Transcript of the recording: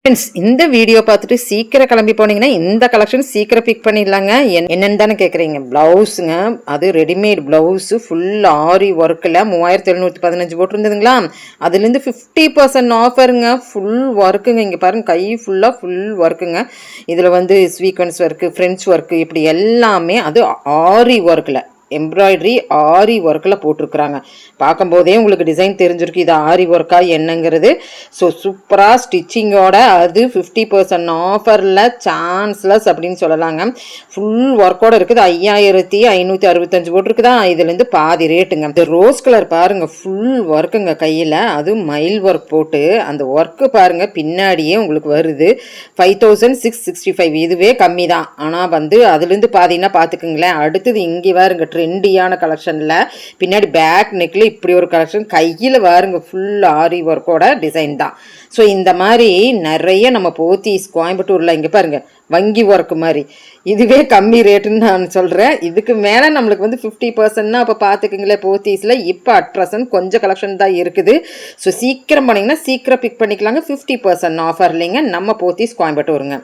Friends, இந்த video பார்த்துட்டு சீக்கிரம் கிளம்பி போனீங்கன்னா இந்த கலெக்ஷன் சீக்கிரம் பிக் பண்ணிடலாங்க. என்னன்னு தானே கேட்குறீங்க? ப்ளவுஸுங்க, அது ரெடிமேட் ப்ளவுஸு ஃபுல் ஆரி ஒர்க்கில் 3715 போட்டிருந்ததுங்களா, அதுலேருந்து 50% ஆஃபருங்க. ஃபுல் ஒர்க்குங்க. இங்கே பாருங்கள், கை ஃபுல்லாக ஃபுல் ஒர்க்குங்க. இதில் வந்து ஸ்வீக்வன்ஸ் ஒர்க்கு, ஃப்ரெஞ்ச் ஒர்க்கு, இப்படி எல்லாமே அது ஆரி ஒர்க்கில் எம்ப்ராய்டரி ஆரி ஒர்க்கில் போட்டிருக்கிறாங்க. பார்க்கும்போதே உங்களுக்கு டிசைன் தெரிஞ்சிருக்கு இது ஆரி ஒர்க்கா என்னங்கிறது. ஸோ சூப்பராக ஸ்டிச்சிங்கோட அது 50% ஆஃபரில் சான்ஸ்லெஸ் அப்படின்னு சொல்லலாங்க. ஃபுல் ஒர்க்கோடு இருக்குது. 5565 போட்டிருக்குதா, இதுலேருந்து பாதி ரேட்டுங்க. இந்த ரோஸ் கலர் பாருங்கள், ஃபுல் ஒர்க்குங்க கையில், அதுவும் மயில் ஒர்க் போட்டு அந்த ஒர்க்கு பாருங்கள் பின்னாடியே உங்களுக்கு வருது. 5665, இதுவே கம்மி தான். ஆனால் வந்து அதுலேருந்து பாதின்னா பார்த்துக்குங்களேன். அடுத்தது இங்கே பாருங்க, ட்ரெண்டியான கலெக்ஷனில் பின்னாடி பேக் நெக்கில் இப்படி ஒரு கலெக்ஷன், கையில் பாருங்க ஃபுல் ஆரி ஒர்க்கோட டிசைன் தான். ஸோ இந்த மாதிரி நிறைய நம்ம போத்தீஸ் கோயம்புத்தூரில் இங்கே பாருங்கள் வங்கி ஒர்க்கு மாதிரி, இதுவே கம்மி ரேட்டுன்னு நான் சொல்கிறேன். இதுக்கு மேலே நம்மளுக்கு வந்து 50%னா அப்போ பார்த்துக்குங்களேன். போத்தீஸில் இப்போ அட் ப்ரெசன்ட் கொஞ்சம் கலெக்ஷன் தான் இருக்குது. ஸோ சீக்கிரம் பண்ணிங்கன்னா சீக்கிரம் பிக் பண்ணிக்கலாங்க. 50% ஆஃபர் இல்லைங்க, நம்ம போத்தீஸ் கோயம்புத்தூருங்க.